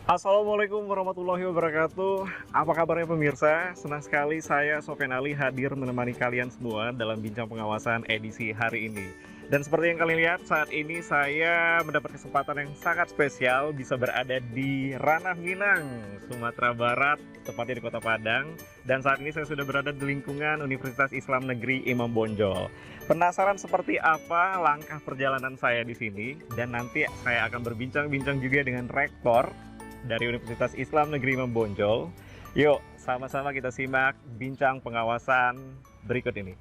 Assalamualaikum warahmatullahi wabarakatuh. Apa kabarnya pemirsa? Senang sekali saya Sofyan Ali hadir menemani kalian semua dalam bincang pengawasan edisi hari ini. Dan seperti yang kalian lihat, saat ini saya mendapat kesempatan yang sangat spesial bisa berada di Ranah Minang, Sumatera Barat, tepatnya di Kota Padang. Dan saat ini saya sudah berada di lingkungan Universitas Islam Negeri Imam Bonjol. Penasaran seperti apa langkah perjalanan saya di sini? Dan nanti saya akan berbincang-bincang juga dengan rektor dari Universitas Islam Negeri Imam Bonjol. Yuk, sama-sama kita simak bincang pengawasan berikut ini.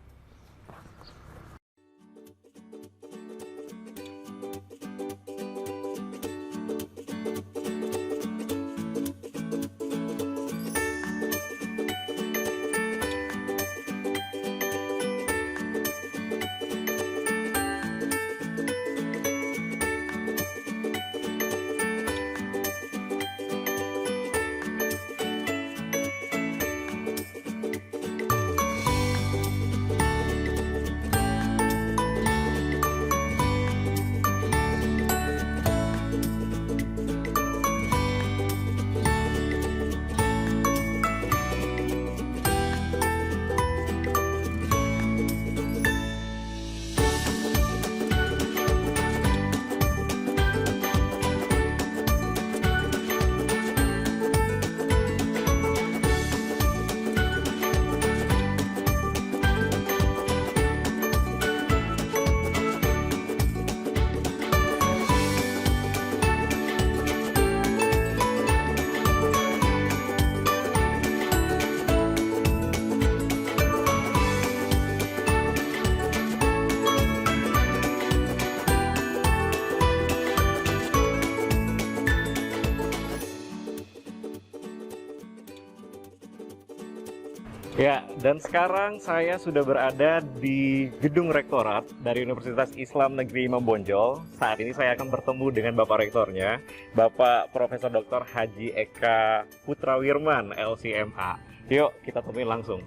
Ya, dan sekarang saya sudah berada di gedung rektorat dari Universitas Islam Negeri Imam Bonjol. Saat ini saya akan bertemu dengan Bapak Rektornya, Bapak Profesor Dr. Haji Eka Putrawirman, LCMA. Yuk, kita temui langsung.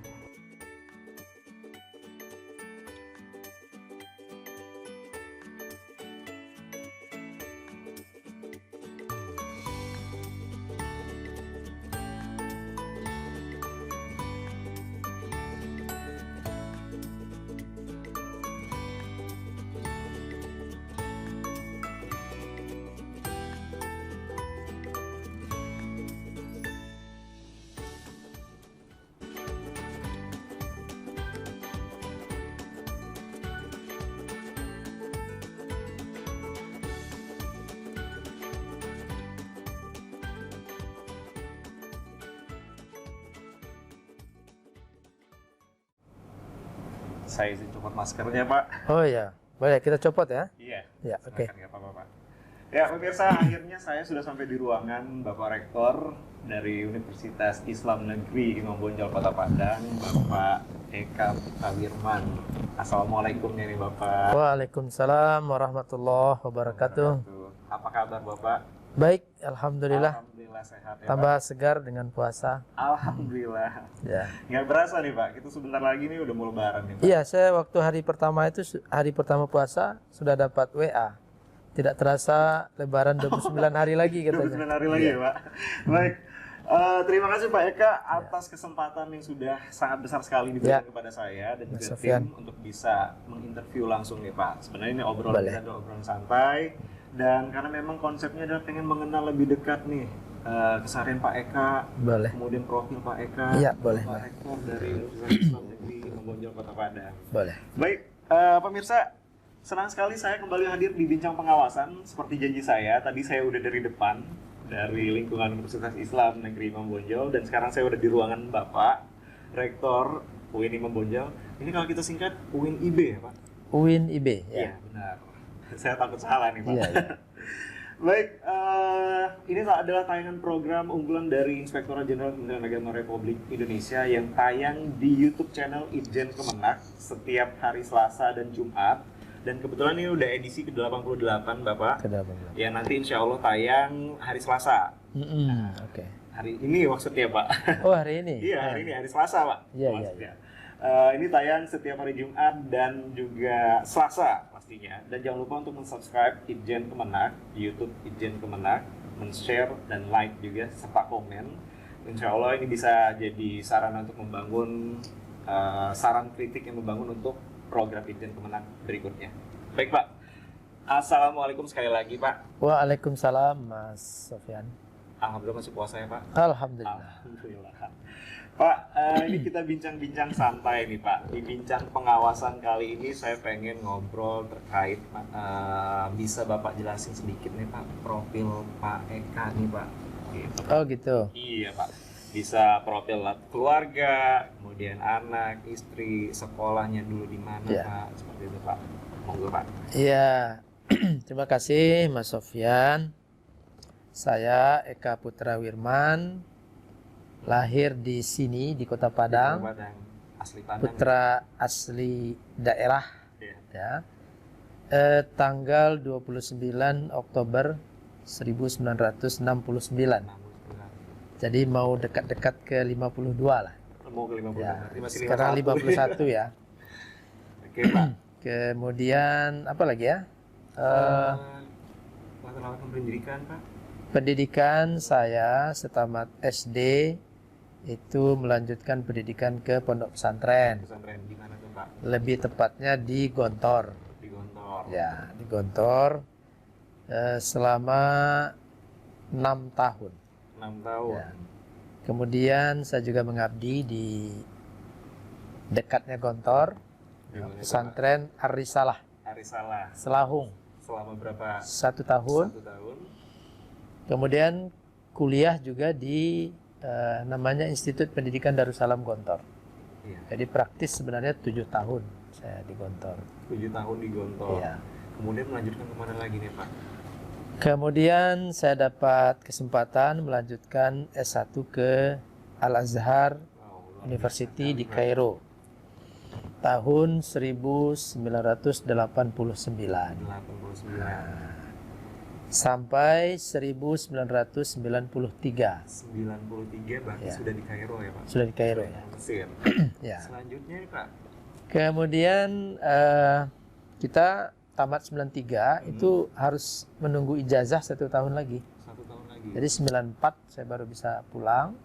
Saya izin copot maskernya, Pak. Oh ya, boleh kita copot ya? Iya. Ya, oke. Nggak apa-apa, Pak. Ya, pemirsa, akhirnya saya sudah sampai di ruangan Bapak Rektor dari Universitas Islam Negeri Imam Bonjol Kota Padang, Bapak Eka Putrawirman. Assalamualaikum nih Bapak. Waalaikumsalam warahmatullahi wabarakatuh. Apa kabar Bapak? Baik, alhamdulillah. Alhamdulillah sehat ya, Tambah Pak. segar dengan puasa. Alhamdulillah. Ya. Nggak berasa nih Pak, kita sebentar lagi nih udah mau lebaran nih Pak. Iya, saya waktu hari pertama puasa sudah dapat WA. Tidak terasa lebaran 29 hari lagi katanya. 29 hari lagi ya Pak. Baik. Terima kasih Pak Eka atas kesempatan yang sudah sangat besar sekali diberikan kepada saya dan juga Sofyan. tim untuk bisa menginterview langsung nih Pak. Sebenarnya ini obrolan Boleh. kita adalah obrolan santai dan karena memang konsepnya adalah pengen mengenal lebih dekat nih keseharian Pak Eka, Boleh. kemudian profil Pak Eka, Iya, boleh. Pak Rektor dari Universitas Islam Negeri Imam Bonjol Kota Padang. Boleh. Baik, pemirsa, senang sekali saya kembali hadir di bincang pengawasan seperti janji saya. Tadi saya udah dari depan dari lingkungan Universitas Islam Negeri Imam Bonjol dan sekarang saya udah di ruangan Bapak Rektor UIN Imam Bonjol. Ini kalau kita singkat UIN IB ya Pak? UIN IB Iya ya. benar. Saya takut salah nih Pak. Iya, iya. Baik, ini adalah tayangan program unggulan dari Inspektorat Jenderal Kementerian Agama Republik Indonesia yang tayang di YouTube channel Itjen Kemenak setiap hari Selasa dan Jumat. Dan kebetulan ini udah edisi ke-88 Bapak. Ke-88. Ya nanti insya Allah tayang hari Selasa. Oke. Hari ini maksudnya Pak. Oh, hari ini? Iya hari ini, hari Selasa Pak. Iya, maksudnya. Ini tayang setiap hari Jumat dan juga Selasa pastinya. Dan jangan lupa untuk subscribe Itjen Kemenak di YouTube Itjen Kemenak. men-share dan like juga serta komen. Insya Allah ini bisa jadi sarana untuk membangun saran kritik yang membangun untuk program Ditjen Kemenak berikutnya. Baik Pak, Assalamualaikum sekali lagi Pak. Waalaikumsalam Mas Sofyan. Alhamdulillah masih puasa ya Pak? Alhamdulillah. Alhamdulillah. Pak, ini kita bincang-bincang santai nih Pak. Di bincang pengawasan kali ini saya pengen ngobrol terkait bisa Bapak jelasin sedikit nih Pak profil Pak Eka nih Pak. Gitu. Oh gitu. Iya Pak. Bisa profil keluarga, kemudian anak, istri, sekolahnya dulu di mana Pak, seperti itu Pak. Monggo Pak. Iya. Terima kasih Mas Sofyan. Saya Eka Putra Wirman, lahir di sini di Kota Padang. Padang. Asli Padang. Putra asli daerah. Ya. Ya. Tanggal 29 Oktober 1969. Jadi mau dekat-dekat ke 52 lah. Mau ke 52. Ya. Masih Sekarang 51 ya. Oke Pak. Kemudian apa lagi ya? Latar pendidikan Pak. Pendidikan saya setamat SD itu melanjutkan pendidikan ke pondok pesantren. Pesantren di mana tuh Pak? Lebih tepatnya di Gontor. Di Gontor. Ya, di Gontor selama 6 tahun. 6 tahun. Ya. Kemudian saya juga mengabdi di dekatnya Gontor, pesantren Ar-Risalah, Arisalah. Selahung. Selama berapa? 1 tahun. 1 tahun. Kemudian kuliah juga di namanya Institut Pendidikan Darussalam Gontor. Iya. Jadi praktis sebenarnya 7 tahun saya di Gontor. 7 tahun di Gontor. Iya. Kemudian melanjutkan kemana lagi nih Pak? Kemudian saya dapat kesempatan melanjutkan S1 ke Al-Azhar University di Kairo tahun 1989 sampai 1993. 93 berarti Ya. sudah di Kairo ya Pak? Sudah di Kairo ya. Mesir. Ya. Selanjutnya nih Pak. Kemudian kita tamat 93 itu harus menunggu ijazah 1 tahun lagi. 1 tahun lagi. Jadi 94 saya baru bisa pulang.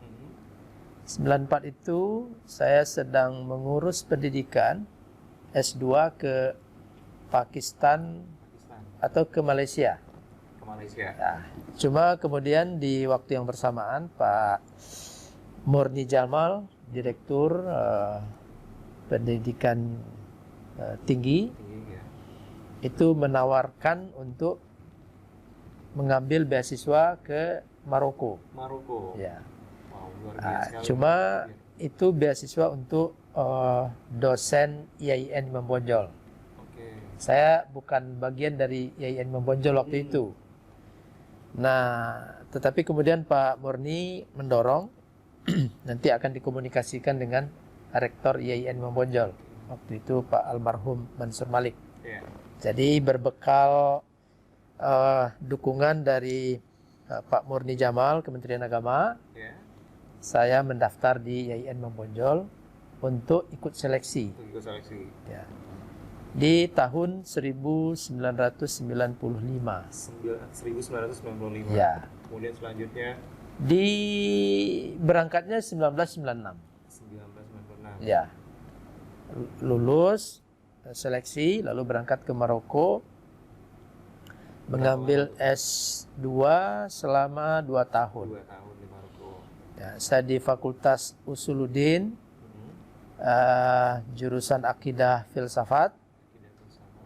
94 itu saya sedang mengurus pendidikan S2 ke Pakistan atau ke Malaysia. Ke Malaysia. Nah, cuma kemudian di waktu yang bersamaan Pak Murni Jamal, Direktur Pendidikan Tinggi, Ya. itu menawarkan untuk mengambil beasiswa ke Maroko. Maroko. Ya. Wow, luar biasa. Cuma itu beasiswa untuk dosen IAIN Imam Bonjol. Oke. Saya bukan bagian dari IAIN Imam Bonjol waktu itu. Nah, tetapi kemudian Pak Murni mendorong nanti akan dikomunikasikan dengan Rektor IAIN Imam Bonjol. Waktu itu Pak almarhum Mansur Malik. Yeah. Jadi berbekal dukungan dari Pak Murni Jamal, Kementerian Agama, Yeah. saya mendaftar di IAIN Imam Bonjol untuk ikut seleksi. Untuk ikut seleksi. Ya. Di tahun 1995. 1995. Ya. Kemudian selanjutnya Di berangkatnya 1996. 1996. Ya. Lulus seleksi lalu berangkat ke Maroko mengambil S2 selama 2 tahun. 2 tahun di Maroko. Ya, saya di Fakultas Usuluddin, jurusan Akidah Filsafat.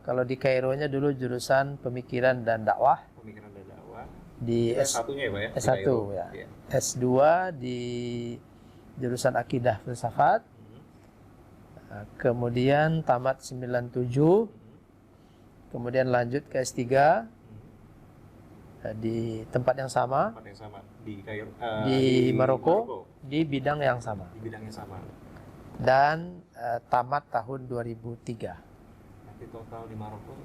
Kalau di Kaironya dulu jurusan Pemikiran dan Dakwah. Pemikiran dan dakwah. Di S1-nya ya Pak ya? Di S1 Kairo. ya. Iya. S2 di jurusan Akidah Filsafat. Kemudian tamat 97. Kemudian lanjut ke S3 di tempat yang sama, Tempat yang sama di Kairo. di Maroko, di bidang yang sama. Di bidang yang sama. Dan tamat tahun 2003. Nanti total di Maroko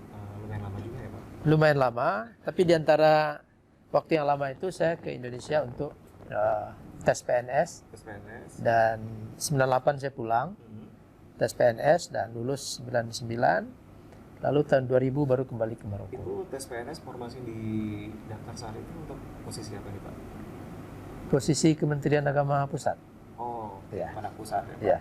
lumayan lama juga ya Pak? Lumayan lama, tapi di antara waktu yang lama itu saya ke Indonesia untuk tes PNS. Tes PNS. Dan 98 saya pulang, tes PNS dan lulus 99. Lalu tahun 2000 baru kembali ke Maroko. Itu tes PNS formasi di daftar saat itu untuk posisi apa nih Pak? Posisi Kementerian Agama Pusat. Oh, Ya. anak pusat ya Pak? Ya.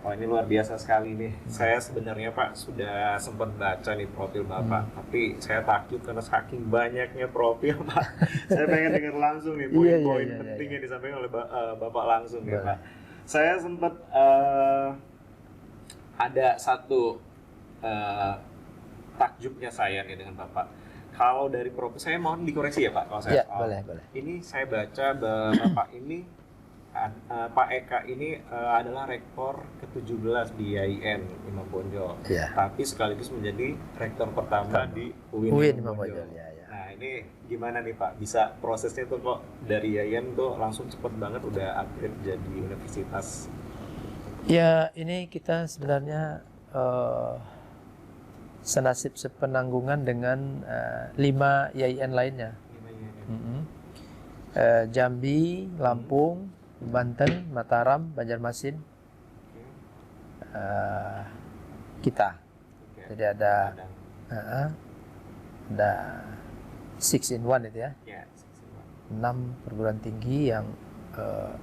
Oh ini luar biasa sekali nih. Saya sebenarnya Pak sudah sempat baca nih profil Bapak, tapi saya takjub karena saking banyaknya profil Pak. Saya pengen dengar langsung nih poin-poin penting yang disampaikan oleh Bapak langsung ya Pak. Saya sempat ada satu takjubnya saya nih dengan Bapak. Kalau dari profil saya mohon dikoreksi ya Pak kalau saya boleh. Ini saya baca Bapak ini Pak Eka ini adalah rektor ke-17 di IAIN Imam Bonjol, tapi sekaligus menjadi rektor pertama di UIN Imam Bonjol. Nah ini gimana nih Pak, bisa prosesnya tuh kok dari IAIN tuh langsung cepet banget udah upgrade jadi universitas? Ya ini kita sebenarnya senasib sepenanggungan dengan 5 IAIN lainnya. Jambi, Lampung, Banten, Mataram, Banjarmasin, kita. Jadi ada 6 in 1 itu ya. 6 perguruan tinggi yang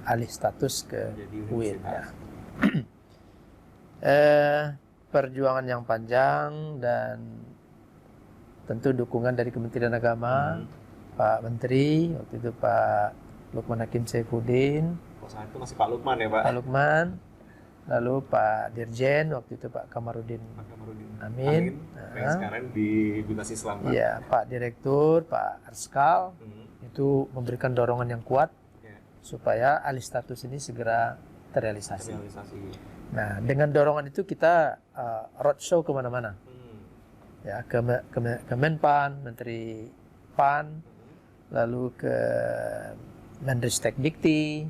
alih status ke UIN. Ya. Perjuangan yang panjang dan tentu dukungan dari Kementerian Agama, Pak Menteri waktu itu Pak Lukman Hakim Saifuddin. Saat itu masih Pak Lukman ya Pak? Pak Lukman, lalu Pak Dirjen waktu itu Pak Kamarudin. Amin. Yang sekarang di Binasi Islam Pak? Iya, Pak Direktur, Pak Arskal itu memberikan dorongan yang kuat supaya alih status ini segera terrealisasi. Nah, dengan dorongan itu kita roadshow kemana-mana, ya ke Menpan, Menteri PAN, lalu ke Menristek Dikti,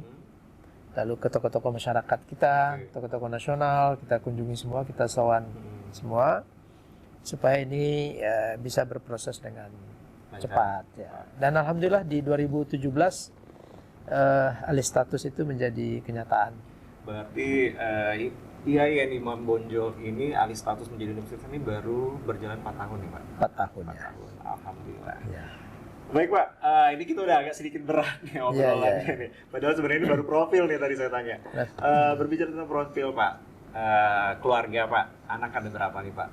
lalu ke tokoh-tokoh masyarakat kita, tokoh-tokoh nasional, kita kunjungi semua, kita sowan semua, supaya ini bisa berproses dengan cepat. Ya. Dan alhamdulillah di 2017 alih status itu menjadi kenyataan. Berarti IAIN Imam Bonjol ini alih status menjadi universitas ini baru berjalan 4 tahun ya Pak? 4 tahun. 4 tahun, alhamdulillah. Ya. Baik Pak, ini kita udah agak sedikit berat nih obrolannya nih. Padahal sebenarnya ini baru profil nih tadi saya tanya. Berbicara tentang profil Pak, keluarga Pak, anak ada berapa nih Pak?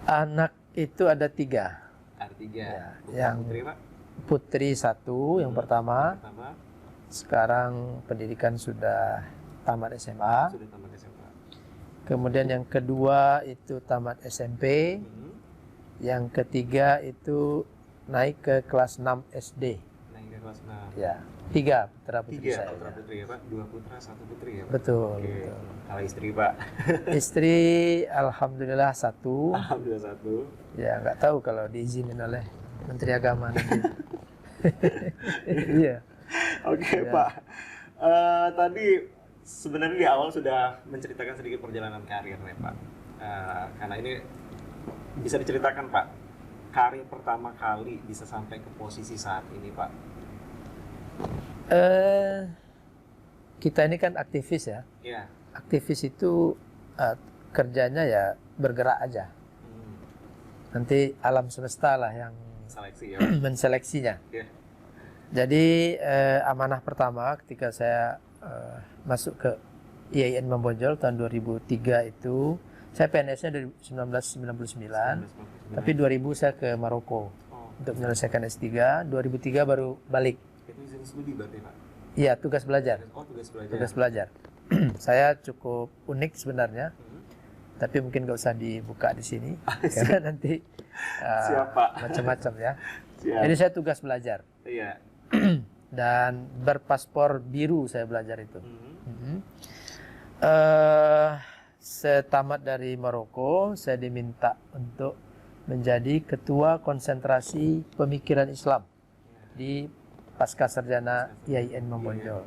Anak itu ada 3. Ada 3. Ya, yang putri Pak? Putri 1 yang pertama. Sekarang pendidikan sudah tamat SMA. Sudah tamat SMA. Kemudian yang kedua itu tamat SMP. Yang ketiga itu naik ke kelas 6 SD. Naik ke kelas 6. Ya, 3 putra putri 3 saya. putra putri ya Pak? 2 putra, 1 putri ya Pak? Betul. Oke. Betul. Kalau istri Pak? Istri alhamdulillah 1. Alhamdulillah 1. Ya nggak tahu kalau diizinin oleh Menteri Agama nanti. Iya. Oke Pak. Tadi sebenarnya di awal sudah menceritakan sedikit perjalanan karir ya Pak. Karena ini bisa diceritakan Pak, karir pertama kali bisa sampai ke posisi saat ini Pak? Kita ini kan aktivis ya. Iya. Aktivis itu kerjanya ya bergerak aja. Nanti alam semesta lah yang Seleksi ya. menseleksinya. Yeah. Jadi amanah pertama ketika saya masuk ke IAIN Imam Bonjol tahun 2003 itu, saya PNS-nya dari 1999, tapi 2000 saya ke Maroko untuk menyelesaikan S3. 2003 baru balik. Itu izin studi berarti Pak? Iya, tugas belajar. Oh, tugas belajar. Tugas belajar. Saya cukup unik sebenarnya, tapi mungkin nggak usah dibuka di sini karena nanti macam-macam ya. Siap. Jadi saya tugas belajar. Iya. Dan berpaspor biru saya belajar itu. Setamat dari Maroko, saya diminta untuk menjadi ketua konsentrasi pemikiran Islam di Pasca Sarjana IAIN Imam Bonjol.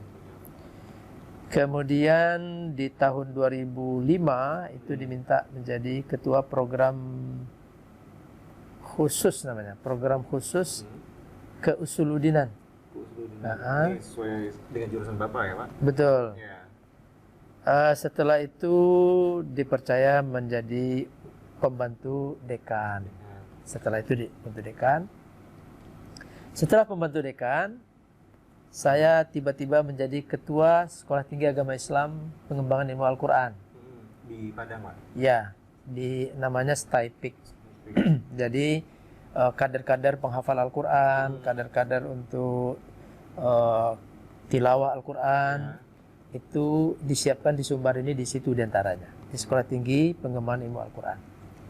Kemudian di tahun 2005 itu diminta menjadi ketua program khusus namanya, program khusus keusuludinan. Ini sesuai dengan jurusan Bapak ya Pak? Betul. Ya. Setelah itu dipercaya menjadi pembantu dekan. Setelah itu di pembantu dekan. Setelah pembantu dekan, saya tiba-tiba menjadi ketua Sekolah Tinggi Agama Islam Pengembangan Ilmu Al-Quran. Di Padang, Pak? Ya, namanya STAIPIK. Jadi kader-kader penghafal Al-Quran, kader-kader untuk tilawah Al-Quran, itu disiapkan di Sumbar ini, di situ diantaranya, di Sekolah Tinggi Pengembangan Ilmu Al-Quran.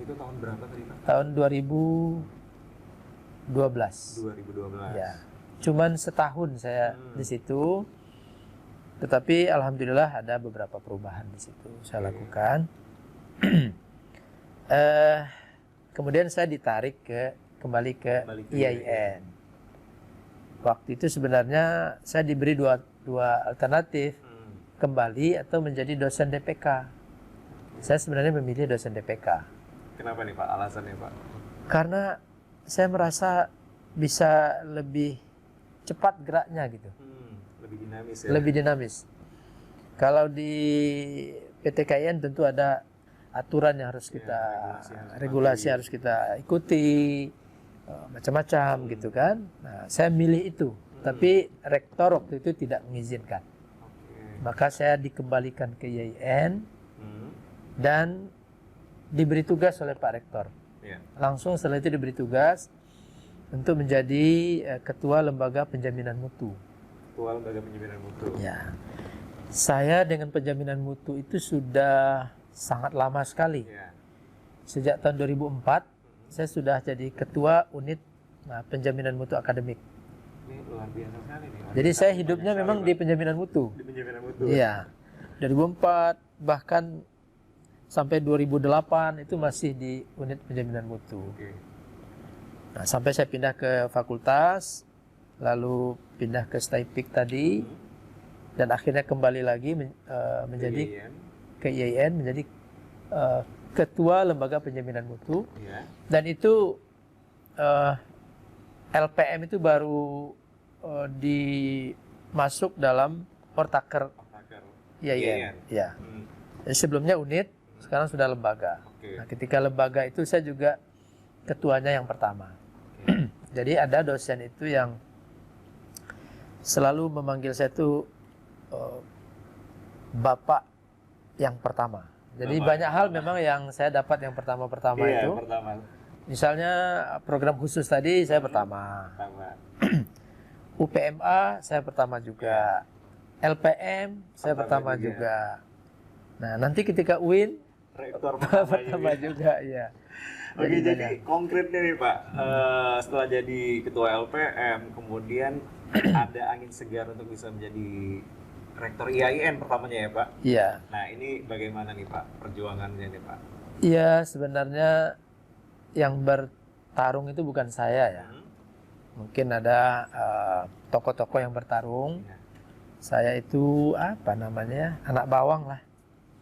Itu tahun berapa tadi, Pak? Tahun 2012. 2012. Ya, cuman setahun saya di situ, tetapi alhamdulillah ada beberapa perubahan di situ saya lakukan. Kemudian saya ditarik kembali ke IAIN. Waktu itu sebenarnya saya diberi dua alternatif, kembali atau menjadi dosen DPK. Saya sebenarnya memilih dosen DPK. Kenapa nih, Pak? Alasannya, Pak? Karena saya merasa bisa lebih cepat geraknya gitu. Lebih dinamis ya? Lebih dinamis. Kalau di PTKIN tentu ada aturan yang harus kita, regulasi harus kita ikuti, macam-macam gitu kan. Nah, saya milih itu, tapi rektor waktu itu tidak mengizinkan. Maka saya dikembalikan ke IAIN dan diberi tugas oleh Pak Rektor. Langsung setelah itu diberi tugas untuk menjadi ketua lembaga penjaminan mutu. Ketua lembaga penjaminan mutu. Ya, saya dengan penjaminan mutu itu sudah sangat lama sekali. Sejak tahun 2004 saya sudah jadi ketua unit penjaminan mutu akademik. Ini luar biasa sekali nih. Jadi saya hidupnya memang di penjaminan mutu. Di penjaminan mutu. Iya. 2004 bahkan sampai 2008 itu masih di unit penjaminan mutu. Nah, sampai saya pindah ke fakultas, lalu pindah ke STAIPIK tadi, dan akhirnya kembali lagi menjadi ke IAIN, menjadi ketua lembaga penjaminan mutu. Dan itu LPM itu baru dimasuk dalam Portaker IAIN. Ya. Jadi sebelumnya unit, sekarang sudah lembaga. Nah, ketika lembaga itu saya juga ketuanya yang pertama. Jadi ada dosen itu yang selalu memanggil saya itu Bapak yang pertama. Jadi banyak hal memang yang saya dapat yang pertama-pertama itu. Misalnya program khusus tadi saya pertama. UPMA saya pertama juga. LPM saya pertama juga. Nah, nanti ketika UIN rektor pertama juga ya. Oke, jadi konkretnya nih Pak, setelah jadi ketua LPM, kemudian ada angin segar untuk bisa menjadi rektor IAIN pertamanya ya Pak? Iya. Nah, ini bagaimana nih Pak perjuangannya nih Pak? Iya, sebenarnya yang bertarung itu bukan saya ya. Mungkin ada tokoh-tokoh yang bertarung. Saya itu apa namanya, anak bawang lah.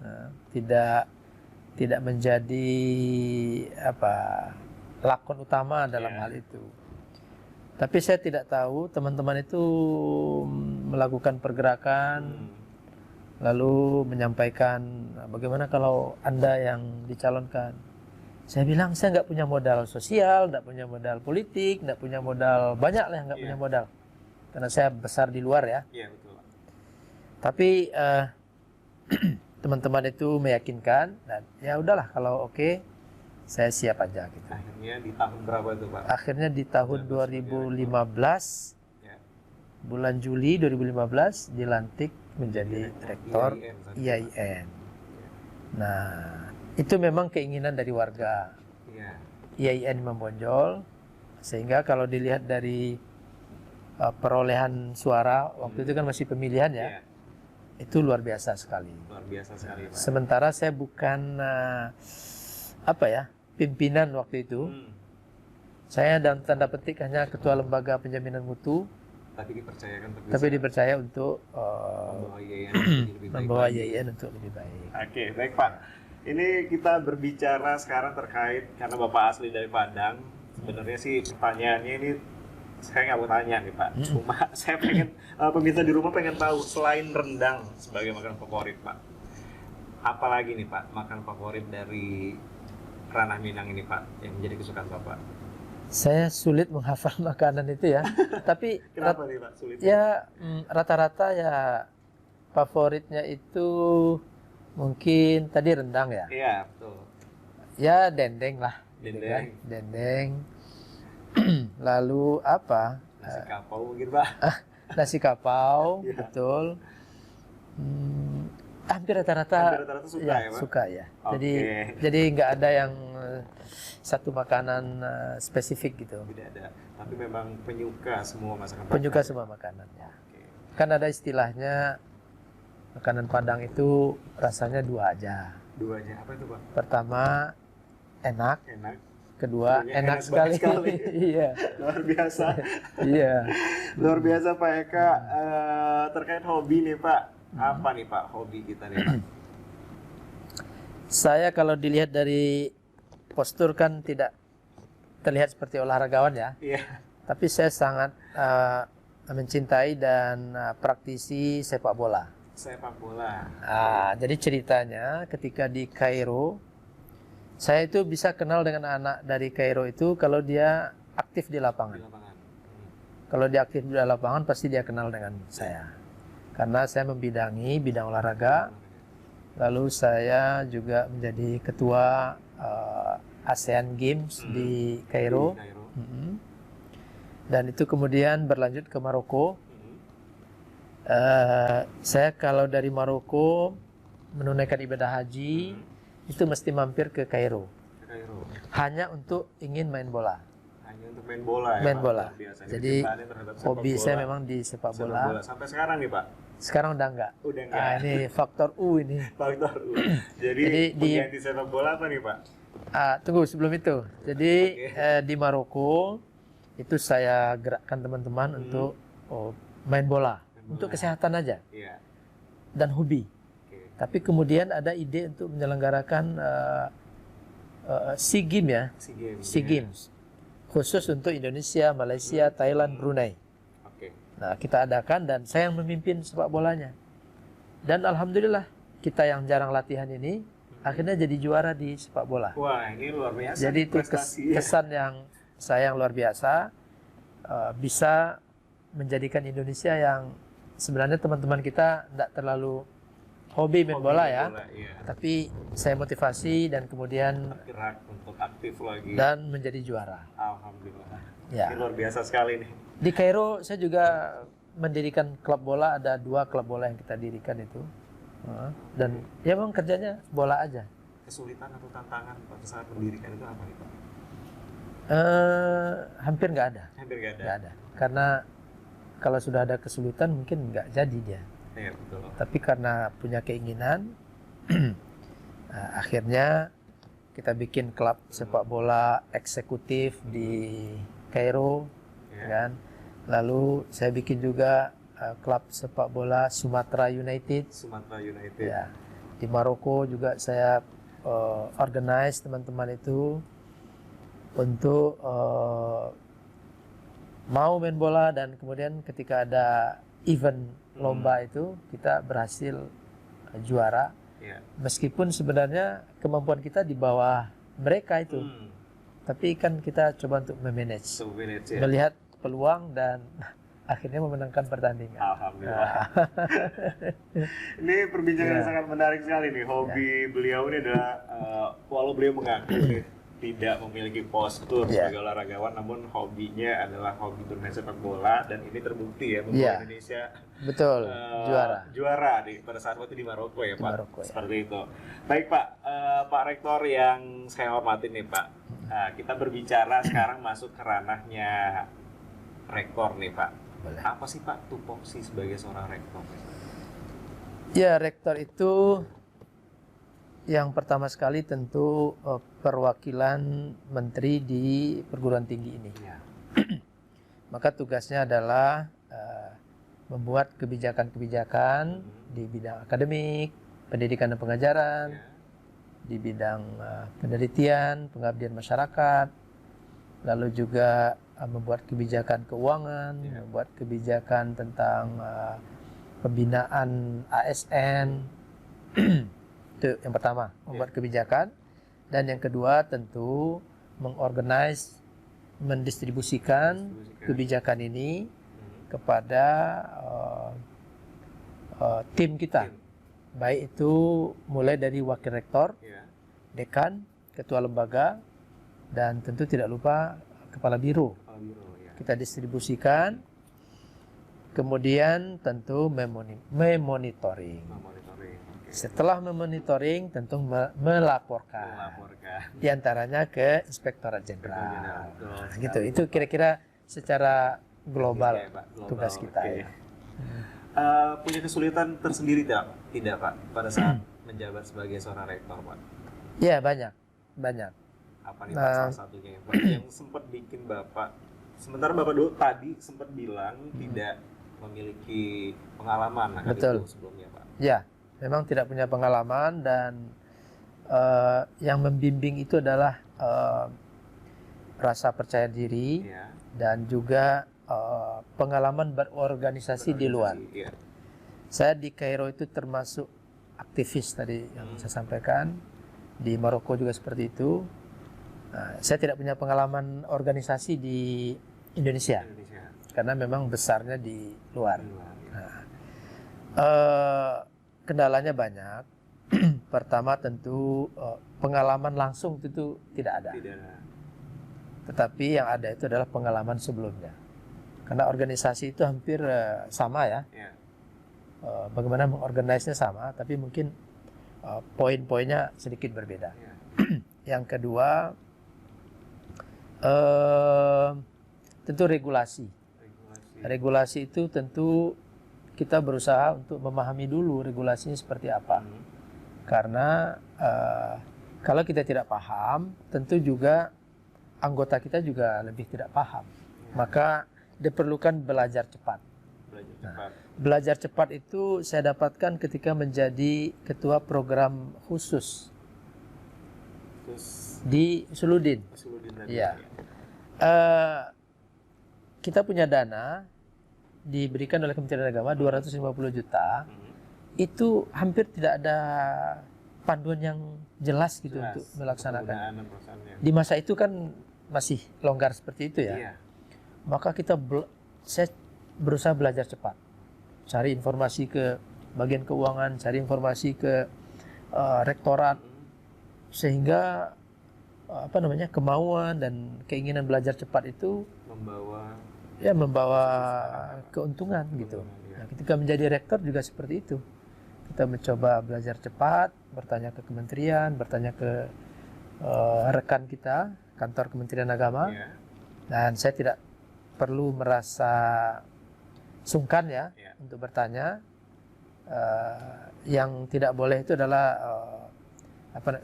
Nah, tidak menjadi lakon utama dalam hal itu. Tapi saya tidak tahu teman-teman itu melakukan pergerakan, lalu menyampaikan bagaimana kalau Anda yang dicalonkan. Saya bilang saya nggak punya modal sosial, nggak punya modal politik, nggak punya modal, banyak lah yang nggak punya modal, karena saya besar di luar ya. Iya betul. Tapi teman-teman itu meyakinkan dan ya udahlah kalau oke, saya siap aja gitu. Akhirnya di tahun berapa itu Pak? Akhirnya di tahun 2015 ya. Bulan Juli 2015 dilantik menjadi rektor IAIN. Nah, itu memang keinginan dari warga IAIN Membonjol, sehingga kalau dilihat dari perolehan suara waktu itu kan masih pemilihan ya. Itu luar biasa sekali. Luar biasa sekali Pak. Sementara saya bukan pimpinan waktu itu. Saya dalam tanda petik hanya ketua lembaga penjaminan mutu. Tapi dipercaya untuk membawa IAIN untuk lebih baik. Oke, baik Pak. Ini kita berbicara sekarang terkait, karena Bapak asli dari Padang. Sebenarnya sih pertanyaannya ini saya nggak mau tanya nih Pak, cuma saya pengen pemirsa di rumah pengen tahu, selain rendang sebagai makanan favorit Pak, apalagi nih Pak makanan favorit dari ranah Minang ini Pak yang menjadi kesukaan Bapak? Saya sulit menghafal makanan itu ya. Tapi Kenapa nih Pak sulit? ya rata-rata ya favoritnya itu mungkin tadi rendang ya. Iya, betul. Ya dendeng lah. gitu Dendeng. kan. Dendeng. Lalu apa? Nasi kapau mungkin Pak. Nasi kapau, Iya. betul. Hampir rata-rata suka ya, ya Pak? suka ya. Oke. Jadi nggak ada yang satu makanan spesifik gitu. Tidak ada. Tapi memang penyuka semua masakan Penyuka Padang. semua makanan ya. Oke. Kan ada istilahnya makanan Padang itu rasanya dua aja. Duanya apa itu Pak? Pertama enak, Enak. kedua Duanya enak enak banget sekali. sekali. Iya, Luar biasa. iya. Luar biasa Pak Eka. Terkait hobi nih Pak. Apa nih Pak hobi kita nih Pak? Saya kalau dilihat dari postur kan tidak terlihat seperti olahragawan ya. Iya. Tapi saya sangat mencintai dan praktisi sepak bola. Sepak bola. Jadi ceritanya ketika di Kairo, saya itu bisa kenal dengan anak dari Kairo itu kalau dia aktif di Di lapangan. lapangan. Kalau dia aktif di lapangan pasti dia kenal dengan saya. Karena saya membidangi bidang olahraga, lalu saya juga menjadi ketua ASEAN Games di Kairo. Di Kairo. Dan itu kemudian berlanjut ke Maroko. Saya kalau dari Maroko menunaikan ibadah haji itu mesti mampir ke Kairo Ke Kairo. hanya untuk ingin main bola. Hanya untuk main bola ya Main Pak? bola. Luar biasa. Jadi, Kecintaannya terhadap sepak Hobi bola. saya memang di sepak Sepak bola. Sampai sekarang nih Pak. Sekarang udah enggak. Udah enggak. Ini faktor U ini. Faktor U. Jadi di- pengganti sepak bola apa nih Pak? Tunggu sebelum itu. Jadi di Maroko itu saya gerakkan teman-teman untuk main bola. Untuk kesehatan aja Iya. dan hobi. Oke. Tapi kemudian ada ide untuk menyelenggarakan SEA Games ya, SEA Games. SEA Games khusus untuk Indonesia, Malaysia, Thailand, Brunei. Oke. Nah kita adakan dan saya yang memimpin sepak bolanya. Dan alhamdulillah kita yang jarang latihan ini akhirnya jadi juara di sepak bola. Wah, ini luar biasa. Jadi itu prestasi ya. kesan yang saya yang luar biasa bisa menjadikan Indonesia yang sebenarnya teman-teman kita tidak terlalu hobi main bola ya, Iya. tapi saya motivasi dan kemudian Gerak untuk aktif lagi. dan menjadi juara. Alhamdulillah. Ya. Ini luar biasa sekali nih. Di Kairo saya juga mendirikan klub bola, ada 2 klub bola yang kita dirikan itu. Dan ya memang kerjanya bola aja. Kesulitan atau tantangan pada saat mendirikan itu apa nih Pak? Hampir nggak ada. Hampir nggak ada. Nggak ada. Karena kalau sudah ada kesulitan mungkin nggak jadi dia. Iya betul. Tapi karena punya keinginan, akhirnya kita bikin klub sepak bola eksekutif di Kairo, Ya. kan. Lalu saya bikin juga klub sepak bola Sumatera United, Sumatera United. ya. Di Maroko juga saya organize teman-teman itu untuk mau main bola dan kemudian ketika ada event lomba itu kita berhasil juara. Iya. Meskipun sebenarnya kemampuan kita di bawah mereka itu, tapi kan kita coba untuk memanage, So minutes ya. melihat peluang dan akhirnya memenangkan pertandingan. Alhamdulillah. Ini perbincangan yang sangat menarik sekali nih. Hobi beliau ini adalah walau beliau mengaku nih tidak memiliki postur sebagai olahragawan, namun hobinya adalah hobi bermain sepak bola dan ini terbukti ya membawa Indonesia Betul, juara pada saat waktu di Maroko ya Di Pak. Maroko, ya. Seperti itu. Baik Pak, Pak Rektor yang saya hormati nih Pak. Kita berbicara sekarang masuk ke ranahnya rektor nih Pak. Boleh. Apa sih Pak tupoksi sebagai seorang rektor? Ya, rektor itu yang pertama sekali tentu perwakilan menteri di perguruan tinggi ini. Ya. Maka tugasnya adalah membuat kebijakan-kebijakan di bidang akademik, pendidikan dan pengajaran, di bidang penelitian, pengabdian masyarakat, lalu juga membuat kebijakan keuangan, membuat kebijakan tentang pembinaan ASN. Itu yang pertama, membuat kebijakan. Dan yang kedua tentu mengorganize, mendistribusikan kebijakan ini kepada tim kita. Baik itu mulai dari wakil rektor, dekan, ketua lembaga, dan tentu tidak lupa kepala biro. Kita distribusikan, kemudian tentu memonitoring. Setelah memonitoring, tentu melaporkan. Di antaranya ke Inspektorat Jenderal. Gitu. Itu kira-kira secara global tugas kita. Ya. Punya kesulitan tersendiri tidak Pak pada saat menjabat sebagai seorang rektor Pak? Ya, banyak. Apa nih Pak salah satunya yang sempat bikin Bapak, sementara Bapak dulu tadi sempat bilang tidak memiliki pengalaman akan itu sebelumnya Pak? Ya, memang tidak punya pengalaman, dan yang membimbing itu adalah rasa percaya diri dan juga pengalaman berorganisasi di luar. Saya di Kairo itu termasuk aktivis tadi yang saya sampaikan, di Maroko juga seperti itu. Saya tidak punya pengalaman organisasi di Indonesia karena memang besarnya di luar. Kendalanya banyak. Pertama tentu pengalaman langsung itu tidak ada. Tetapi yang ada itu adalah pengalaman sebelumnya. Karena organisasi itu hampir sama ya. Bagaimana mengorganisasinya sama, tapi mungkin poin-poinnya sedikit berbeda. Yang kedua, tentu regulasi. Regulasi itu tentu kita berusaha untuk memahami dulu regulasinya seperti apa. Karena kalau kita tidak paham, tentu juga anggota kita juga lebih tidak paham. Maka diperlukan belajar cepat. Belajar cepat itu saya dapatkan ketika menjadi ketua program khusus di Suludin. Iya. Kita punya dana diberikan oleh Kementerian Agama 250 juta. Itu hampir tidak ada panduan yang jelas gitu untuk melaksanakan. Di masa itu kan masih longgar seperti itu ya. Maka saya berusaha belajar cepat, cari informasi ke bagian keuangan, cari informasi ke rektorat, sehingga kemauan dan keinginan belajar cepat itu membawa keuntungan gitu. Nah, ketika menjadi rektor juga seperti itu. Kita mencoba belajar cepat, bertanya ke kementerian, bertanya ke rekan kita, kantor Kementerian Agama, dan saya tidak perlu merasa sungkan ya untuk bertanya. Yang tidak boleh itu adalah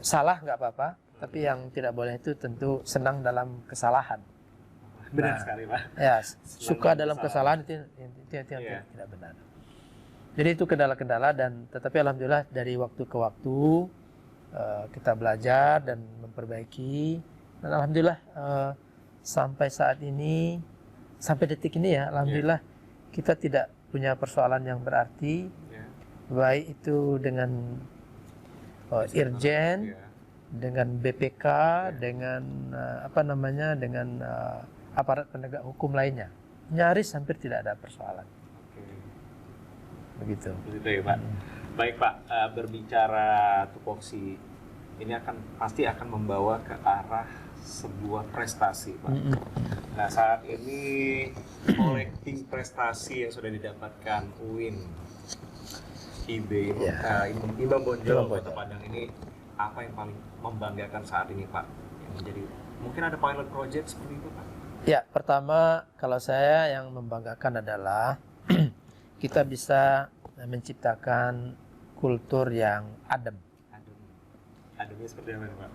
salah nggak apa-apa, tapi yang tidak boleh itu tentu senang dalam kesalahan. Benar sekali Pak. Ya, suka dalam kesalahan itu yang tidak benar. Jadi itu kendala-kendala, dan tetapi alhamdulillah dari waktu ke waktu kita belajar dan memperbaiki, dan alhamdulillah sampai saat ini, sampai detik ini ya, alhamdulillah kita tidak punya persoalan yang berarti, baik itu dengan Irjen, dengan BPK, dengan dengan aparat penegak hukum lainnya, nyaris hampir tidak ada persoalan. Begitu ya Pak. Baik Pak, berbicara tupoksi ini pasti akan membawa ke arah sebuah prestasi Pak. Nah saat ini collecting prestasi yang sudah didapatkan UIN Imam Bonjol Kota Padang ini, apa yang paling membanggakan saat ini Pak? Yang menjadi mungkin ada pilot project seperti itu Pak? Ya, pertama kalau saya yang membanggakan adalah kita bisa menciptakan kultur yang adem. Ademnya seperti apa Pak?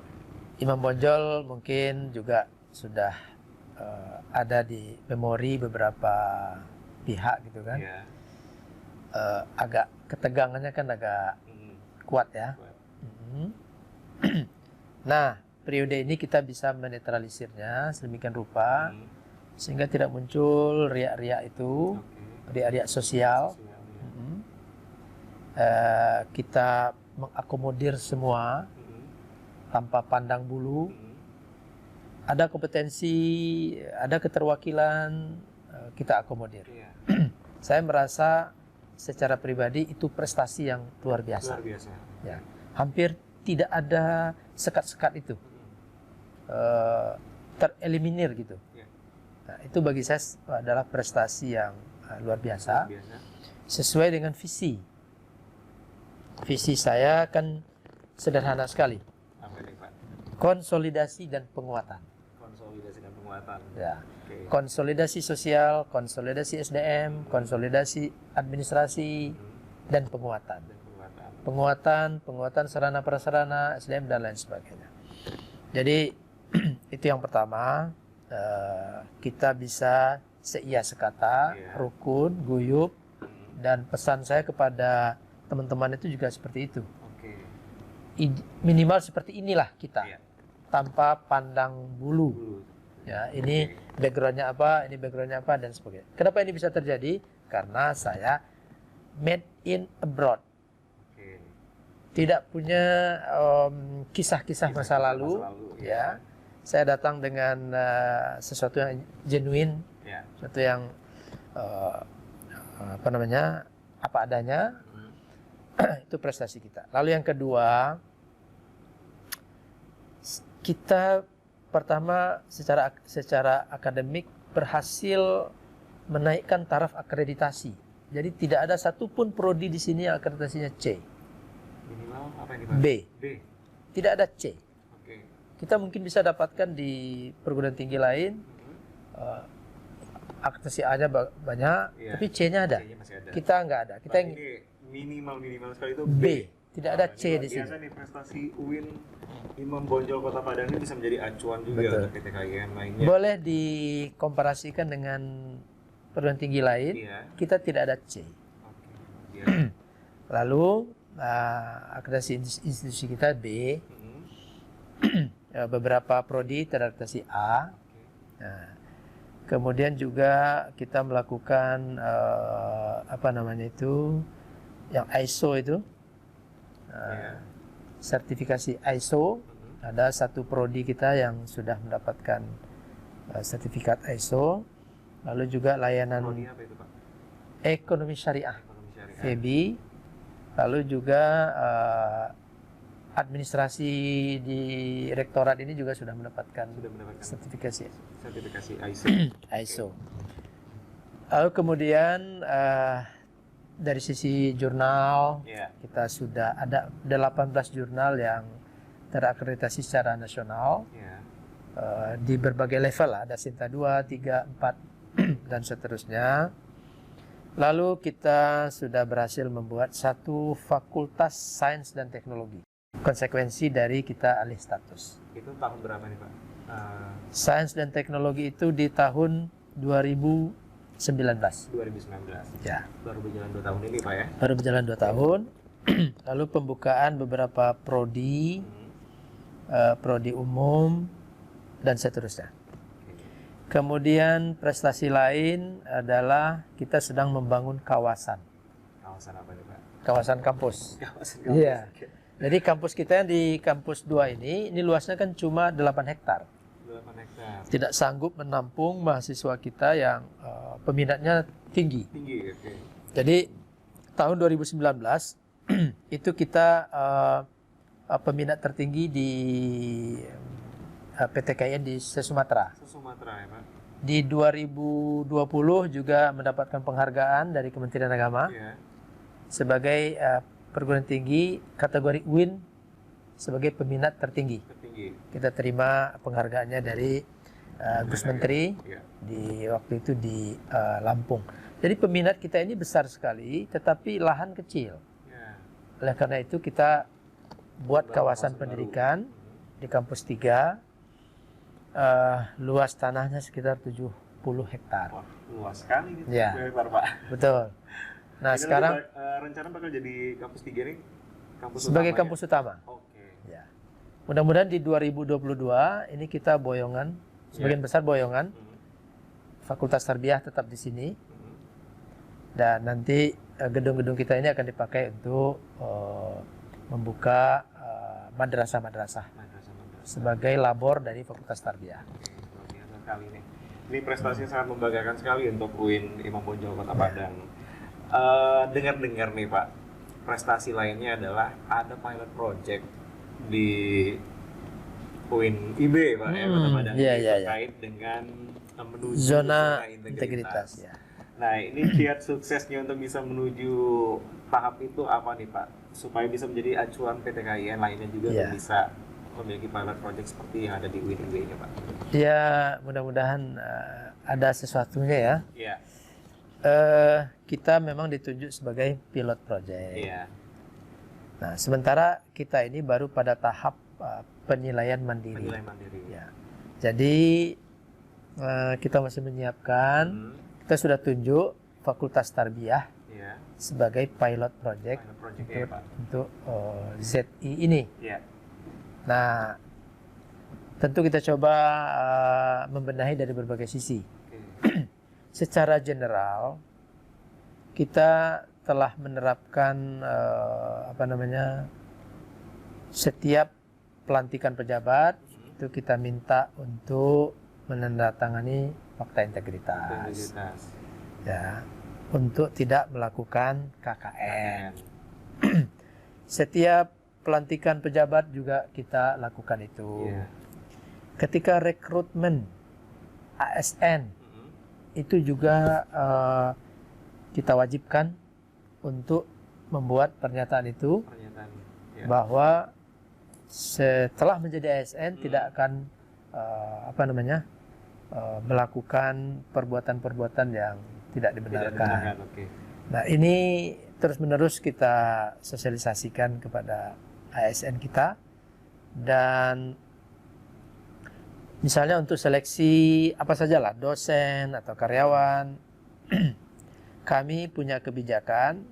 Imam Bonjol mungkin juga sudah ada di memori beberapa pihak gitu kan. Agak ketegangannya kan agak kuat ya. Nah, periode ini kita bisa menetralisirnya sedemikian rupa sehingga tidak muncul riak-riak itu, riak-riak sosial. Kita mengakomodir semua tanpa pandang bulu. Ada kompetensi, ada keterwakilan, kita akomodir. Iya. Saya merasa secara pribadi itu prestasi yang luar biasa. Luar biasa. Ya, hampir tidak ada sekat-sekat itu, tereliminir gitu. Ya. Nah, itu bagi saya adalah prestasi yang luar biasa. Luar biasa. Sesuai dengan visi. Visi saya kan sederhana sekali. Apa ini Pak? Konsolidasi dan penguatan. Konsolidasi dan penguatan. Ya. Oke. Konsolidasi sosial, konsolidasi SDM, konsolidasi administrasi, dan penguatan. Dan penguatan. Penguatan sarana prasarana, SDM, dan lain sebagainya. Jadi itu yang pertama, kita bisa seia sekata, Iya. rukun, guyup, dan pesan saya kepada teman-teman itu juga seperti itu. Oke. Minimal seperti inilah kita, Iya. tanpa pandang bulu. Dulu. Ya, ini backgroundnya apa, ini backgroundnya apa, dan sebagainya. Kenapa ini bisa terjadi? Karena saya made in abroad. Oke. Tidak punya kisah-kisah masa lalu, ya. Saya datang dengan sesuatu yang genuine, Ya. sesuatu yang apa adanya. Itu prestasi kita. Lalu yang kedua, kita pertama secara akademik berhasil menaikkan taraf akreditasi. Jadi tidak ada satupun prodi di sini yang akreditasinya C. Minimal apa ini Pak? B. B. Tidak ada C. Oke. Kita mungkin bisa dapatkan di perguruan tinggi lain, akreditasi A-nya banyak, Iya. tapi C-nya ada. C-nya masih ada. Kita nggak ada. Kita yang Ini minimal sekali itu B. B. Tidak ada Wah, C ini di luar sini. biasa nih prestasi UIN Imam Bonjol Kota Padang ini bisa menjadi acuan juga Betul. untuk PTKIN lainnya. Boleh dikomparasikan dengan perguruan tinggi lain. Iya. Kita tidak ada C. Oke. Iya. Lalu akreditasi institusi kita B. Beberapa prodi terakreditasi A. Nah, kemudian juga kita melakukan yang ISO itu, Iya. sertifikasi ISO. Ada satu prodi kita yang sudah mendapatkan sertifikat ISO. Lalu juga layanan Prodi apa itu Pak? ekonomi syariah, Ekonomi syariah. FEBI. Lalu juga administrasi di rektorat ini juga sudah mendapatkan sertifikasi ISO. ISO. Lalu kemudian dari sisi jurnal, Iya. kita sudah ada 18 jurnal yang terakreditasi secara nasional Iya. di berbagai level lah. Ada Sinta 2, 3, 4 dan seterusnya. Lalu kita sudah berhasil membuat satu fakultas sains dan teknologi. Konsekuensi dari kita alih status. Itu tahun berapa nih Pak? Sains dan teknologi itu di tahun 2019. 2019. Ya, Baru berjalan 2 tahun ini Pak ya? baru berjalan 2 tahun. Lalu pembukaan beberapa prodi, prodi umum, dan seterusnya. Kemudian prestasi lain adalah kita sedang membangun kawasan. Kawasan apa nih Pak? Kawasan kampus. Kawasan Iya. Oke. Jadi kampus kita yang di kampus 2 ini luasnya kan cuma 8 hektar. 8 hektar. Tidak sanggup menampung mahasiswa kita yang peminatnya tinggi. Tinggi, oke. Jadi tahun 2019 itu kita peminat tertinggi di PTKIN di se-Sumatera. Se-Sumatera ya Pak? Di 2020 juga mendapatkan penghargaan dari Kementerian Agama Iya. sebagai perguruan tinggi kategori UIN sebagai peminat tertinggi. Tertinggi. Kita terima penghargaannya dari Gus Menteri Iya. di waktu itu di Lampung. Jadi peminat kita ini besar sekali, tetapi lahan kecil. Ya. Oleh karena itu kita buat kawasan pendidikan di kampus 3, luas tanahnya sekitar 70 hektar. Wah, luas sekali nih. Ya. Hektar Pak. Betul. Nah Ini sekarang nanti, rencana bakal jadi kampus 3 nih? Kampus sebagai utama kampus utama. ya? Oke. Ya. Mudah-mudahan di 2022 ini kita boyongan, sebagian besar boyongan. Fakultas Tarbiyah tetap di sini. Dan nanti gedung-gedung kita ini akan dipakai untuk membuka madrasah-madrasah. sebagai labor dari Fakultas Tarbiyah. Luar biasa sekali nih. Ini prestasi yang sangat membanggakan sekali untuk UIN Imam Bonjol Kota Padang. Dengar-dengar nih Pak, prestasi lainnya adalah ada pilot project di UIN IB Pak ya, Kota Padang terkait dengan menuju zona integritas. Ya. Nah, ini kiat suksesnya untuk bisa menuju tahap itu apa nih Pak? Supaya bisa menjadi acuan PT KAIN lainnya juga untuk bisa memiliki pilot project seperti yang ada di UIN IB ini Pak. Ya, mudah-mudahan ada sesuatunya ya. Iya. Kita memang ditunjuk sebagai pilot project. Iya. Nah, sementara kita ini baru pada tahap penilaian mandiri. Penilaian mandiri. Ya. Jadi kita masih menyiapkan. Kita sudah tunjuk Fakultas Tarbiyah sebagai pilot project untuk ZI ini. Yeah. Nah, tentu kita coba membenahi dari berbagai sisi. Okay. Secara general, kita telah menerapkan setiap pelantikan pejabat itu kita minta untuk menandatangani fakta integritas. Ya, untuk tidak melakukan KKN. Setiap pelantikan pejabat juga kita lakukan itu. Ketika rekrutmen ASN itu juga kita wajibkan untuk membuat pernyataan itu bahwa setelah menjadi ASN tidak akan melakukan perbuatan-perbuatan yang tidak dibenarkan. Nah, ini terus-menerus kita sosialisasikan kepada ASN kita, dan misalnya untuk seleksi apa sajalah dosen atau karyawan, kami punya kebijakan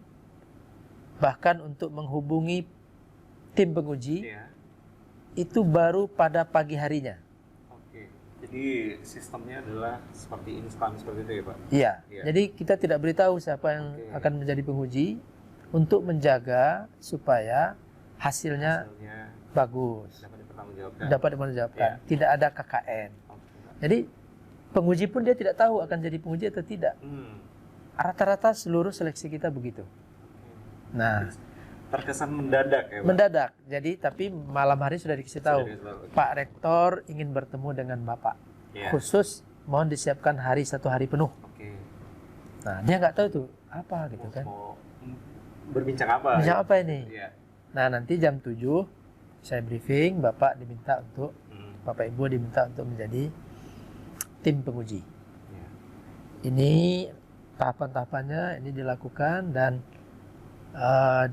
bahkan untuk menghubungi tim penguji itu baru pada pagi harinya. Jadi sistemnya adalah seperti instan seperti itu ya Pak? Iya. Jadi kita tidak beritahu siapa yang akan menjadi penguji untuk menjaga supaya hasilnya bagus, dapat dipertanggungjawabkan. Tidak ada KKN. Jadi penguji pun dia tidak tahu akan jadi penguji atau tidak. Rata-rata seluruh seleksi kita begitu. Nah, terkesan mendadak ya Pak? Mendadak. Jadi tapi malam hari sudah dikasih tahu. Pak Rektor ingin bertemu dengan Bapak. Khusus mohon disiapkan satu hari penuh. Nah, dia nggak tahu tuh apa gitu kan. Berbincang apa? Bincang apa ini? Nah, nanti jam 7 saya briefing, Bapak diminta untuk Bapak Ibu diminta untuk menjadi tim penguji. Ini tahapan-tahapannya ini dilakukan dan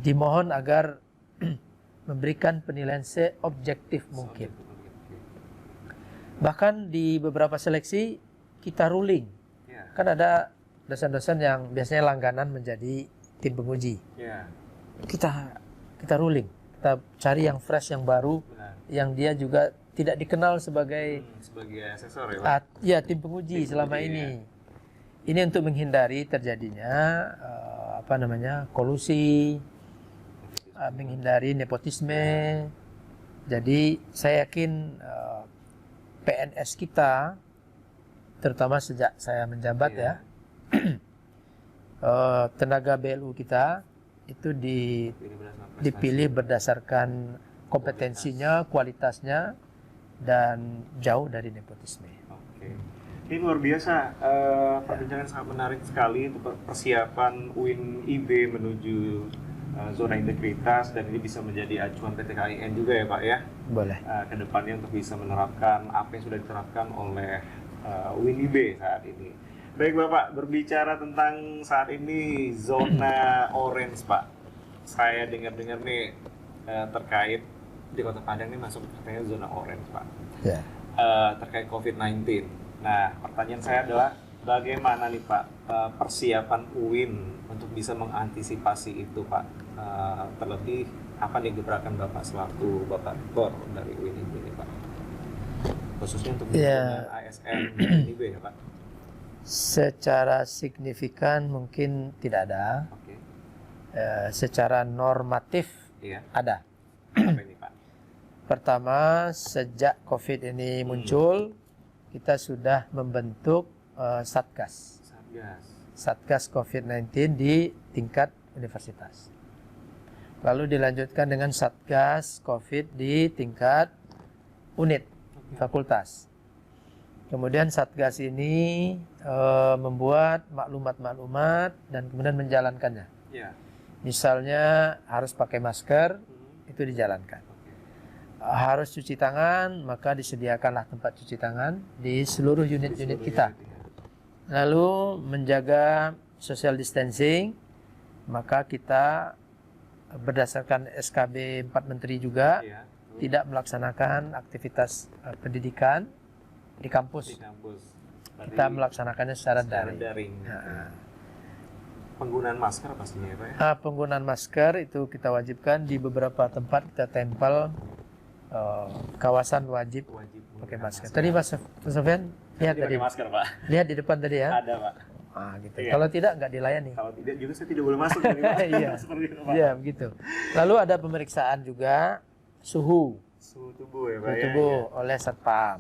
dimohon agar memberikan penilaian seobjektif mungkin. Bahkan di beberapa seleksi kita ruling. Kan ada dosen-dosen yang biasanya langganan menjadi tim penguji. Kita ruling, kita cari yang fresh, yang baru, yang dia juga tidak dikenal sebagai asesor ya Pak? Ya, tim penguji selama ini. Ini untuk menghindari terjadinya kolusi, menghindari nepotisme. Jadi saya yakin PNS kita, terutama sejak saya menjabat tenaga BLU kita itu dipilih berdasarkan kompetensinya, kualitasnya, dan jauh dari nepotisme. Ini luar biasa, perbincangan sangat menarik sekali untuk persiapan UIN IB menuju zona integritas, dan ini bisa menjadi acuan PT KAIN juga ya Pak ya? Boleh. Ke depannya untuk bisa menerapkan apa yang sudah diterapkan oleh UIN IB saat ini. Baik Bapak, berbicara tentang saat ini zona orange Pak. Saya dengar-dengar nih terkait di Kota Padang ini masuk katanya zona orange Pak. Terkait COVID-19. Nah, pertanyaan saya adalah bagaimana nih Pak persiapan UIN untuk bisa mengantisipasi itu Pak? Terlebih apa nih gebrakan Bapak selaku Bapak Rektor dari UIN IB ini Pak? Khususnya untuk ASN IB ya Pak? Secara signifikan mungkin tidak ada. Secara normatif ada. Apa ini Pak? Pertama, sejak COVID ini muncul, kita sudah membentuk Satgas. Satgas COVID-19 di tingkat universitas. Lalu dilanjutkan dengan Satgas COVID di tingkat unit, fakultas. Kemudian Satgas ini membuat maklumat-maklumat dan kemudian menjalankannya. Misalnya harus pakai masker, itu dijalankan. Harus cuci tangan, maka disediakanlah tempat cuci tangan di seluruh unit-unit kita. Lalu menjaga social distancing, maka kita berdasarkan SKB 4 Menteri juga tidak melaksanakan aktivitas pendidikan di kampus. Kita melaksanakannya secara daring. Penggunaan masker pastinya ya Pak ya? Penggunaan masker itu kita wajibkan di beberapa tempat, kita tempel kawasan wajib pakai masker. Tadi Mas Sofyan lihat tadi masker Pak. Lihat di depan tadi ya. Ada Pak. Gitu. Iya. Kalau tidak nggak dilayani. Kalau tidak juga saya tidak boleh masuk. Iya. Iya begitu. Lalu ada pemeriksaan juga suhu tubuh ya Pak. Suhu tubuh oleh Satpam.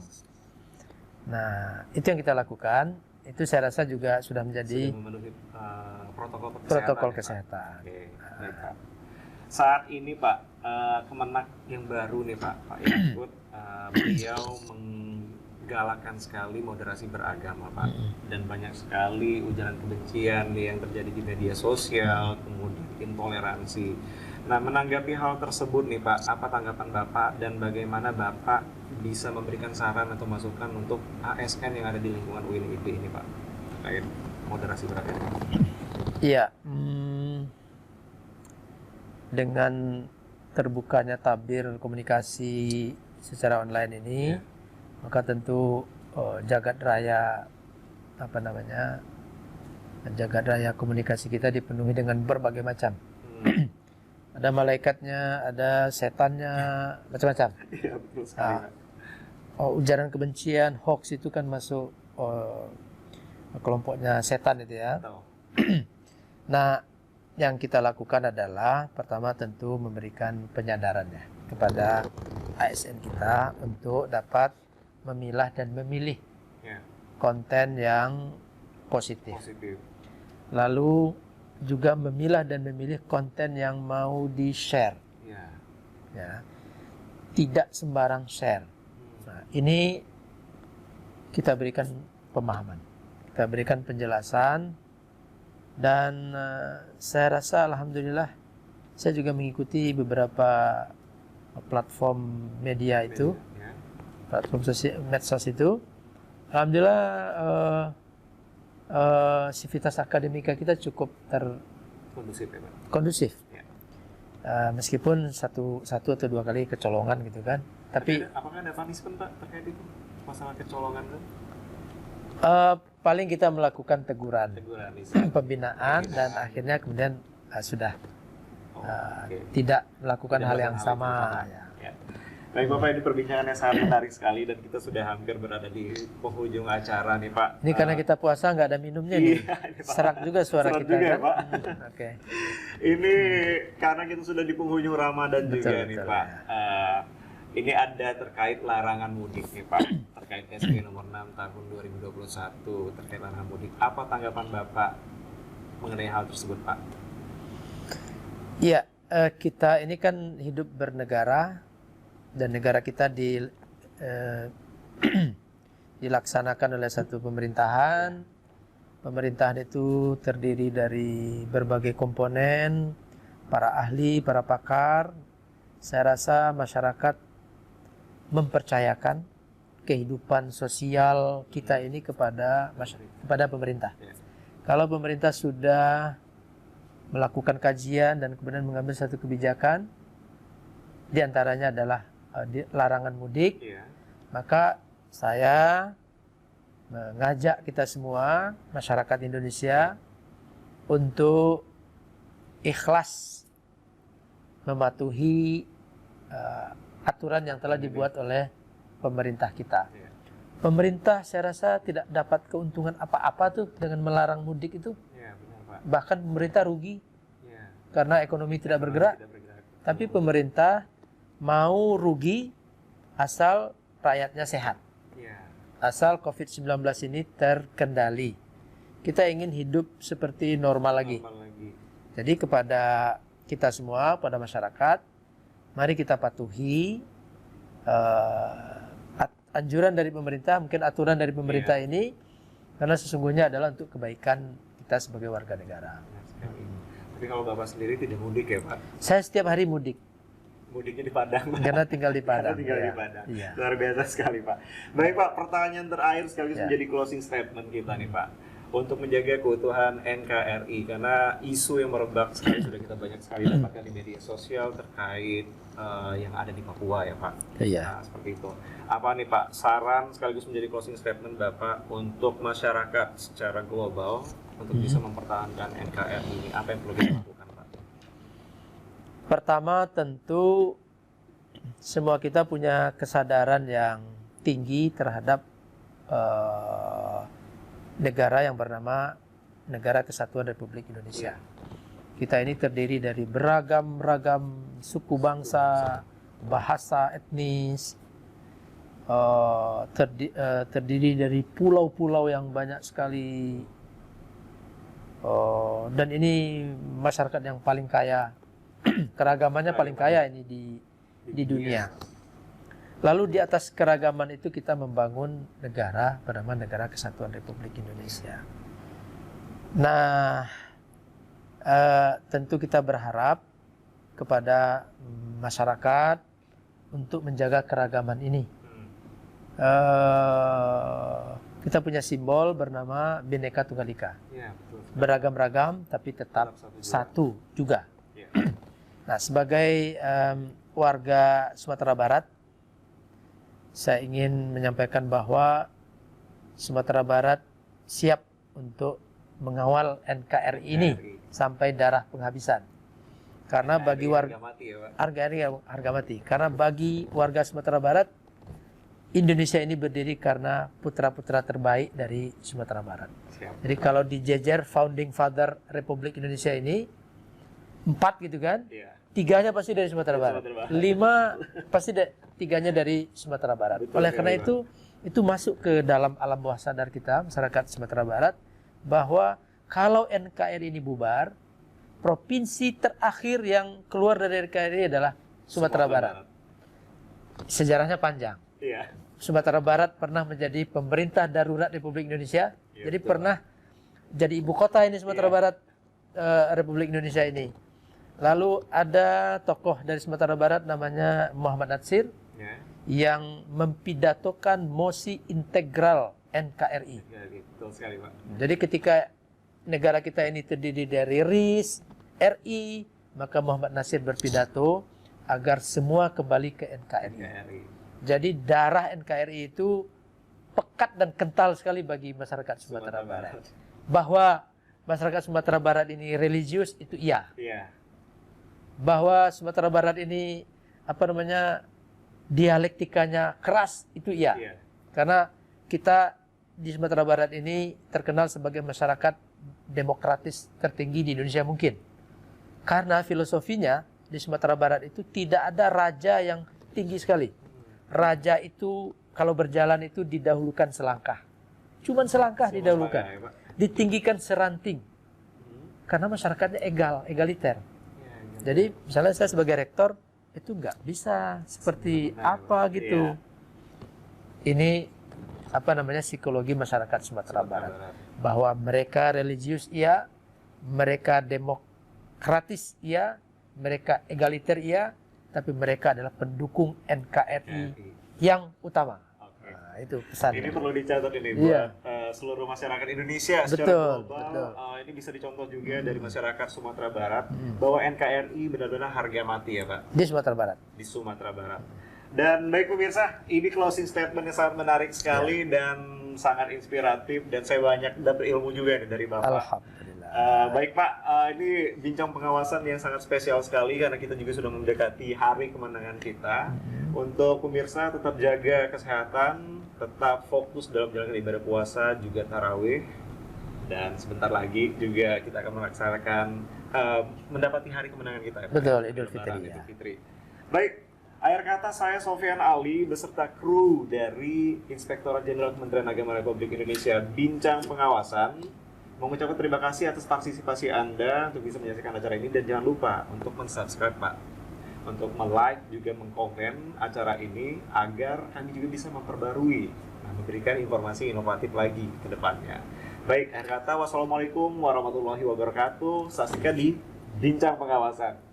Nah itu yang kita lakukan. Itu saya rasa juga sudah menjadi memenuhi protokol kesehatan. Oke, baik, Pak. Saat ini Pak, Kemenak yang baru nih Pak Yakut, beliau menggalakkan sekali moderasi beragama Pak, dan banyak sekali ujaran kebencian yang terjadi di media sosial, kemudian intoleransi. Nah, menanggapi hal tersebut nih Pak, apa tanggapan Bapak dan bagaimana Bapak bisa memberikan saran atau masukan untuk ASN yang ada di lingkungan UIN-IB ini Pak, terkait moderasi beragama? Iya, dengan terbukanya tabir komunikasi secara online ini, maka tentu jagat raya jagat raya komunikasi kita dipenuhi dengan berbagai macam. Ada malaikatnya, ada setannya, macam-macam. Iya, betul sekali. Ujaran kebencian, hoax itu kan masuk kelompoknya setan itu ya. Nah, yang kita lakukan adalah pertama tentu memberikan penyadarannya kepada ASN kita untuk dapat memilah dan memilih konten yang positif. Lalu juga memilah dan memilih konten yang mau di-share. Ya. Tidak sembarang share. Nah, ini kita berikan pemahaman, kita berikan penjelasan, dan saya rasa alhamdulillah saya juga mengikuti beberapa platform media itu, platform medsos itu. Alhamdulillah sivitas akademika kita cukup kondusif. Meskipun satu atau dua kali kecolongan gitu kan. Tapi apakah ada punishment Pak terkait itu masalah kecolongan itu? Paling kita melakukan teguran pembinaan dan akhirnya kemudian sudah tidak melakukan hal yang sama. Baik Bapak, ini perbincangannya sangat menarik sekali dan kita sudah hampir berada di penghujung acara nih Pak. Ini karena kita puasa nggak ada minumnya nih. Serak juga suara kita juga, kan. Pak. Oke. Ini karena kita sudah di penghujung Ramadan juga nih Pak. Ini ada terkait larangan mudik nih Pak. Terkait SP nomor 6 tahun 2021 terkait larangan mudik. Apa tanggapan Bapak mengenai hal tersebut Pak? Iya, kita ini kan hidup bernegara. Dan negara kita dilaksanakan oleh satu pemerintahan. Pemerintahan itu terdiri dari berbagai komponen, para ahli, para pakar. Saya rasa masyarakat mempercayakan kehidupan sosial kita ini kepada pemerintah. Kalau pemerintah sudah melakukan kajian dan kemudian mengambil satu kebijakan, diantaranya adalah larangan mudik, maka saya mengajak kita semua masyarakat Indonesia untuk ikhlas mematuhi aturan yang telah dibuat oleh pemerintah kita. Pemerintah saya rasa tidak dapat keuntungan apa-apa tuh dengan melarang mudik itu. Bahkan pemerintah rugi karena ekonomi tidak bergerak. Tapi pemerintah mau rugi asal rakyatnya sehat, Ya. asal COVID-19 ini terkendali. Kita ingin hidup seperti normal lagi. Normal lagi. Jadi kepada kita semua, pada masyarakat, mari kita patuhi anjuran dari pemerintah, mungkin aturan dari pemerintah ini, karena sesungguhnya adalah untuk kebaikan kita sebagai warga negara. Benar sekali. Tapi kalau Bapak sendiri tidak mudik ya Pak? Saya setiap hari mudik, Mudiknya di Padang, Pak. karena tinggal di Karena Padang. tinggal Ya. di Padang. Iya. Luar biasa sekali Pak. Baik Pak, pertanyaan terakhir sekaligus Ya. menjadi closing statement kita nih Pak. Untuk menjaga keutuhan NKRI, karena isu yang merebak sekali sudah kita banyak sekali dapatkan di media sosial terkait yang ada di Papua ya Pak. Iya. Nah, seperti itu. Apa nih Pak, saran sekaligus menjadi closing statement Bapak untuk masyarakat secara global untuk bisa mempertahankan NKRI ini, apa yang perlu kita lakukan Pak? Pertama tentu semua kita punya kesadaran yang tinggi terhadap negara yang bernama Negara Kesatuan Republik Indonesia. Kita ini terdiri dari beragam-ragam suku bangsa, bahasa, etnis, terdiri dari pulau-pulau yang banyak sekali, dan ini masyarakat yang paling kaya, keragamannya paling kaya ini di dunia. Lalu di atas keragaman itu kita membangun negara bernama Negara Kesatuan Republik Indonesia. Nah, tentu kita berharap kepada masyarakat untuk menjaga keragaman ini. Kita punya simbol bernama Bhinneka Tunggal Ika. Ya, betul. Beragam-ragam tapi tetap satu juga. Ya. Nah, sebagai warga Sumatera Barat, saya ingin menyampaikan bahwa Sumatera Barat siap untuk mengawal NKRI ini sampai darah penghabisan. Karena bagi warga harga mati. Karena bagi warga Sumatera Barat, Indonesia ini berdiri karena putra-putra terbaik dari Sumatera Barat. Siap. Jadi kalau dijejer founding father Republik Indonesia ini 4 gitu kan? Iya. 3-nya pasti dari Sumatera Barat. 5 pasti 3-nya dari Sumatera Barat. Betul, Oleh karena Pak. itu masuk ke dalam alam bawah sadar kita, masyarakat Sumatera Barat, bahwa kalau NKRI ini bubar, provinsi terakhir yang keluar dari NKRI adalah Sumatera Barat. Sejarahnya panjang. Iya. Sumatera Barat pernah menjadi pemerintah darurat Republik Indonesia. Iya, Jadi betul. pernah jadi ibu kota ini Sumatera Iya. Barat, Republik Indonesia ini. Lalu ada tokoh dari Sumatera Barat namanya Muhammad Natsir Ya. yang mempidatokan mosi integral NKRI. Ya, betul sekali Pak. Jadi ketika negara kita ini terdiri dari RIS, RI, maka Muhammad Natsir berpidato agar semua kembali ke NKRI. NKRI. Jadi darah NKRI itu pekat dan kental sekali bagi masyarakat Sumatera Barat. Bahwa masyarakat Sumatera Barat ini religius itu iya. Iya. Bahwa Sumatera Barat ini dialektikanya keras itu iya. Iya. Karena kita di Sumatera Barat ini terkenal sebagai masyarakat demokratis tertinggi di Indonesia mungkin. Karena filosofinya di Sumatera Barat itu tidak ada raja yang tinggi sekali. Raja itu kalau berjalan itu didahulukan selangkah. Cuman selangkah didahulukan. Ya, Pak. Ditinggikan seranting. Karena masyarakatnya egaliter. Ya, Jadi misalnya saya sebagai rektor itu nggak bisa seperti apa gitu. Ini psikologi masyarakat Sumatera Barat. Bahwa mereka religius iya, mereka demokratis iya, mereka egaliter iya, tapi mereka adalah pendukung NKRI yang utama. Oke. Nah, itu pesan. Ini perlu dicatat ini Iya. buat seluruh masyarakat Indonesia secara Betul, global. betul. Ini bisa dicontoh juga dari masyarakat Sumatera Barat bahwa NKRI benar-benar harga mati ya Pak Di Sumatera Barat. di Sumatera Barat. Dan baik pemirsa, ini closing statement yang sangat menarik sekali dan sangat inspiratif dan saya banyak dapat ilmu juga nih dari Bapak. Alhamdulillah. Baik Pak, ini bincang pengawasan yang sangat spesial sekali karena kita juga sudah mendekati hari kemenangan kita. Untuk pemirsa tetap jaga kesehatan, tetap fokus dalam menjalankan ibadah puasa juga tarawih. Dan sebentar lagi juga kita akan melaksanakan mendapati hari kemenangan kita. Ya, Pak. Betul, Idul Fitri, Lebaran, ya. Idul Fitri. Baik, Akhir kata, saya Sofyan Ali beserta kru dari Inspektorat Jenderal Kementerian Agama Republik Indonesia Bincang Pengawasan mengucapkan terima kasih atas partisipasi Anda untuk bisa menyaksikan acara ini, dan jangan lupa untuk mensubscribe, Pak, untuk like juga mengkomen acara ini agar kami juga bisa memperbarui, memberikan informasi inovatif lagi ke depannya. Baik, akhir kata, wassalamualaikum warahmatullahi wabarakatuh. Saksikan di Bincang Pengawasan.